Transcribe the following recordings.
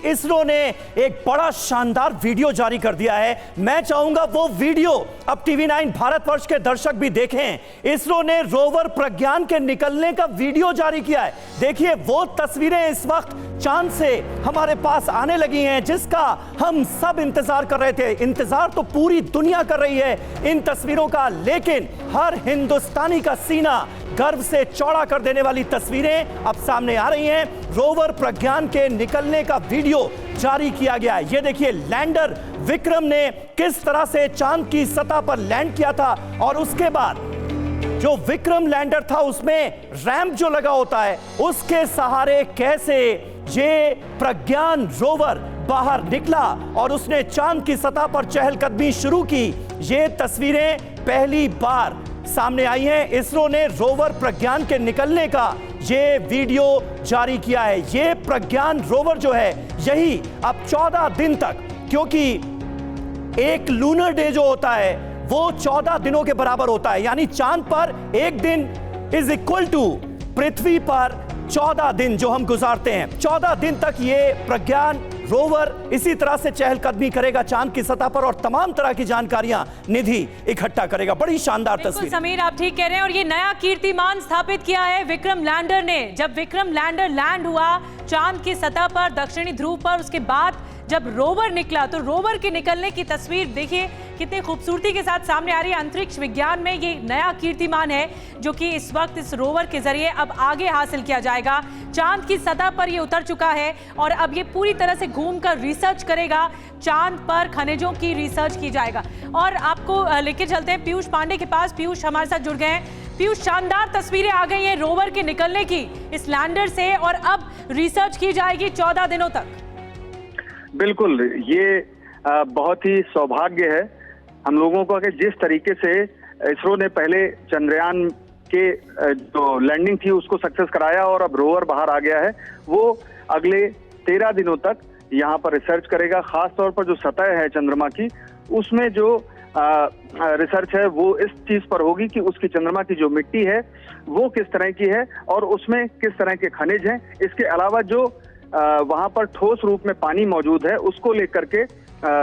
इसरो ने एक बड़ा शानदार वीडियो जारी कर दिया है। मैं चाहूंगा वो वीडियो अब टीवी9 भारतवर्ष के दर्शक भी देखें। इसरो ने रोवर प्रज्ञान के निकलने का वीडियो जारी किया है। देखिए वो तस्वीरें इस वक्त चांद से हमारे पास आने लगी हैं, जिसका हम सब इंतजार कर रहे थे। इंतजार तो पूरी दुनिया कर रही है इन तस्वीरों का, लेकिन हर हिंदुस्तानी का सीना गर्व से चौड़ा कर देने वाली तस्वीरें अब सामने आ रही हैं। रोवर प्रज्ञान के निकलने का वीडियो जारी किया गया है। ये देखिए लैंडर विक्रम ने किस तरह से चांद की सतह पर लैंड किया था, और उसके बाद जो विक्रम लैंडर था उसमें रैंप जो लगा होता है उसके सहारे कैसे ये प्रज्ञान रोवर बाहर निकला और उसने चांद की सतह पर चहलकदमी शुरू की। ये तस्वीरें पहली बार सामने आई हैं। इसरो ने रोवर प्रज्ञान के निकलने का ये वीडियो जारी किया है। ये प्रज्ञान रोवर जो है यही अब 14 दिन तक, क्योंकि एक लूनर डे जो होता है वो 14 दिनों के बराबर होता है, यानी चांद पर एक दिन इज इक्वल टू पृथ्वी पर 14 दिन जो हम गुजारते हैं। 14 दिन तक ये प्रज्ञान रोवर इसी तरह से चहलकदमी करेगा चांद की सतह पर और तमाम तरह की जानकारियां निधि इकट्ठा करेगा। बड़ी शानदार तस्वीर। समीर आप ठीक कह रहे हैं, और ये नया कीर्तिमान स्थापित किया है विक्रम लैंडर ने। जब विक्रम लैंडर लैंड हुआ चांद की सतह पर दक्षिणी ध्रुव पर, उसके बाद जब रोवर निकला तो रोवर के निकलने की तस्वीर देखिए कितनी खूबसूरती के साथ सामने आ रही है। अंतरिक्ष विज्ञान में ये नया कीर्तिमान है जो कि इस वक्त इस रोवर के जरिए अब आगे हासिल किया जाएगा। चांद की सतह पर ये उतर चुका है और अब ये पूरी तरह से घूमकर रिसर्च करेगा। चांद पर खनिजों की रिसर्च की जाएगा। और आपको लेके चलते हैं पीयूष पांडे के पास। पीयूष हमारे साथ जुड़ गए हैं। पीयूष, शानदार तस्वीरें आ गई हैं रोवर के निकलने की इस लैंडर से, और अब रिसर्च की जाएगी 14 दिनों तक। बिल्कुल, ये बहुत ही सौभाग्य है हम लोगों को कि जिस तरीके से इसरो ने पहले चंद्रयान के जो लैंडिंग थी उसको सक्सेस कराया और अब रोवर बाहर आ गया है, वो अगले 13 दिनों तक यहाँ पर रिसर्च करेगा। खास तौर पर जो सतह है चंद्रमा की, उसमें जो रिसर्च है वो इस चीज पर होगी कि उसकी चंद्रमा की जो मिट्टी है वो किस तरह की है और उसमें किस तरह के खनिज हैं। इसके अलावा जो वहां पर ठोस रूप में पानी मौजूद है उसको लेकर के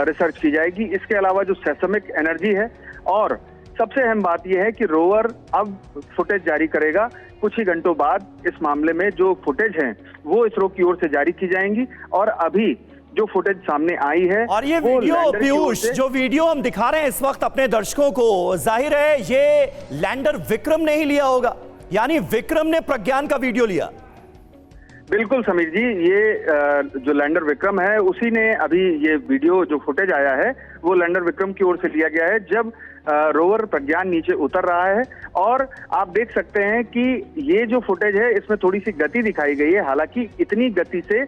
रिसर्च की जाएगी। इसके अलावा जो सेस्मिक एनर्जी है, और सबसे अहम बात यह है कि रोवर अब फुटेज जारी करेगा। कुछ ही घंटों बाद इस मामले में जो फुटेज हैं वो इसरो की ओर से जारी की जाएंगी, और अभी जो फुटेज सामने आई है और ये वीडियो, पीयूष, जो वीडियो हम दिखा रहे हैं इस वक्त अपने दर्शकों को, जाहिर है ये लैंडर विक्रम ने ही लिया होगा, यानी विक्रम ने प्रज्ञान का वीडियो लिया। बिल्कुल समीर जी, ये जो लैंडर विक्रम है उसी ने अभी ये वीडियो जो फुटेज आया है वो लैंडर विक्रम की ओर से लिया गया है जब रोवर प्रज्ञान नीचे उतर रहा है। और आप देख सकते हैं कि ये जो फुटेज है इसमें थोड़ी सी गति दिखाई गई है, हालांकि इतनी गति से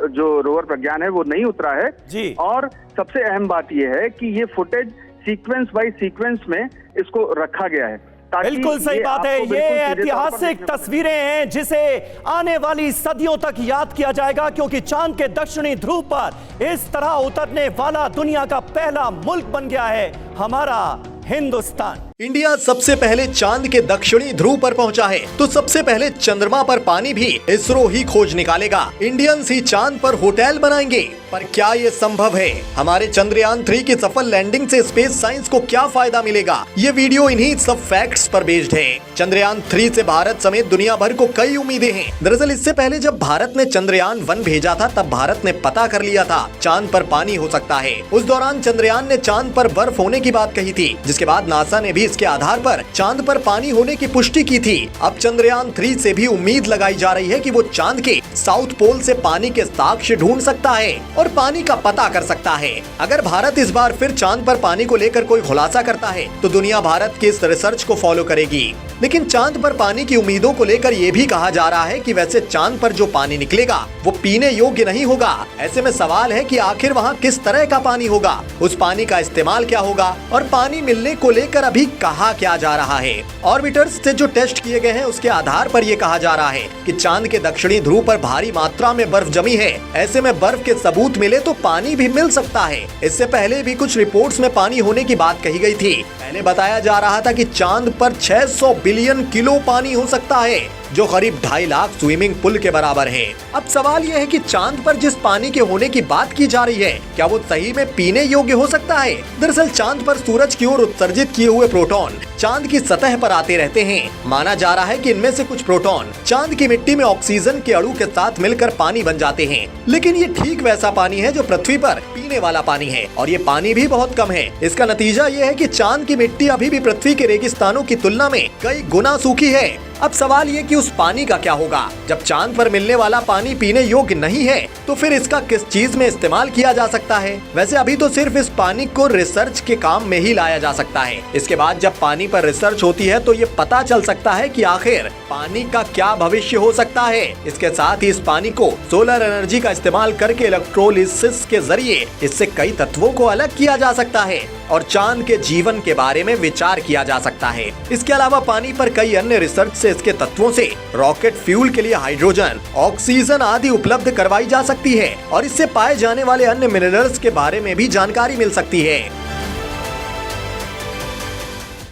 जो रोवर प्रज्ञान है वो नहीं उतरा है जी। और सबसे अहम बात यह है कि ये फुटेज सीक्वेंस बाय सीक्वेंस में इसको रखा गया है। बिल्कुल सही बात है। ये ऐतिहासिक तस्वीरें हैं जिसे आने वाली सदियों तक याद किया जाएगा, क्योंकि चांद के दक्षिणी ध्रुव पर इस तरह उतरने वाला दुनिया का पहला मुल्क बन गया है हमारा हिंदुस्तान। इंडिया सबसे पहले चांद के दक्षिणी ध्रुव पर पहुंचा है, तो सबसे पहले चंद्रमा पर पानी भी इसरो ही खोज निकालेगा। इंडियंस ही चांद पर होटल बनाएंगे, पर क्या ये संभव है? हमारे चंद्रयान 3 की सफल लैंडिंग से स्पेस साइंस को क्या फायदा मिलेगा? ये वीडियो इन्हीं सब फैक्ट्स पर बेस्ड है। चंद्रयान 3 से भारत समेत दुनिया भर को कई उम्मीदें हैं। दरअसल इससे पहले जब भारत ने चंद्रयान 1 भेजा था तब भारत ने पता कर लिया था चांद पर पानी हो सकता है। उस दौरान चंद्रयान ने चांद पर बर्फ होने की बात कही थी, जिसके बाद नासा ने भी इसके आधार पर चांद पर पानी होने की पुष्टि की थी। अब चंद्रयान 3 से भी उम्मीद लगाई जा रही है कि वो चांद के साउथ पोल से पानी के साक्ष्य ढूंढ सकता है और पानी का पता कर सकता है। अगर भारत इस बार फिर चांद पर पानी को लेकर कोई खुलासा करता है तो दुनिया भारत के इस रिसर्च को फॉलो करेगी। लेकिन चांद पर पानी की उम्मीदों को लेकर ये भी कहा जा रहा है कि वैसे चांद पर जो पानी निकलेगा वो पीने योग्य नहीं होगा। ऐसे में सवाल है कि आखिर वहाँ किस तरह का पानी होगा, उस पानी का इस्तेमाल क्या होगा और पानी मिलने को लेकर अभी कहा क्या जा रहा है। ऑर्बिटर्स से जो टेस्ट किए गए हैं उसके आधार पर यह कहा जा रहा है कि चांद के दक्षिणी ध्रुव पर भारी मात्रा में बर्फ जमी है। ऐसे में बर्फ के सबूत मिले तो पानी भी मिल सकता है। इससे पहले भी कुछ रिपोर्ट्स में पानी होने की बात कही गई थी। पहले बताया जा रहा था कि चांद पर 600 बिलियन किलो पानी हो सकता है। जो करीब 2.5 लाख स्विमिंग पूल के बराबर है। अब सवाल यह है कि चांद पर जिस पानी के होने की बात की जा रही है, क्या वो सही में पीने योग्य हो सकता है? दरअसल चांद पर सूरज की ओर उत्सर्जित किए हुए प्रोटॉन चांद की सतह पर आते रहते हैं। माना जा रहा है कि इनमें से कुछ प्रोटॉन चांद की मिट्टी में ऑक्सीजन के अणु के साथ मिलकर पानी बन जाते हैं, लेकिन ये ठीक वैसा पानी है जो पृथ्वी पर पीने वाला पानी है, और ये पानी भी बहुत कम है। इसका नतीजा ये है कि चांद की मिट्टी अभी भी पृथ्वी के रेगिस्तानों की तुलना में कई गुना सूखी है। अब सवाल ये कि उस पानी का क्या होगा? जब चांद पर मिलने वाला पानी पीने योग्य नहीं है, तो फिर इसका किस चीज में इस्तेमाल किया जा सकता है? वैसे अभी तो सिर्फ इस पानी को रिसर्च के काम में ही लाया जा सकता है। इसके बाद जब पानी पर रिसर्च होती है तो ये पता चल सकता है कि आखिर पानी का क्या भविष्य हो सकता है। इसके साथ ही इस पानी को सोलर एनर्जी का इस्तेमाल करके इलेक्ट्रोलिसिस के जरिए इससे कई तत्वों को अलग किया जा सकता है और चांद के जीवन के बारे में विचार किया जा सकता है। इसके अलावा पानी पर कई अन्य रिसर्च से इसके तत्वों से रॉकेट फ्यूल के लिए हाइड्रोजन, ऑक्सीजन आदि उपलब्ध करवाई जा सकती है और इससे पाए जाने वाले अन्य मिनरल्स के बारे में भी जानकारी मिल सकती है।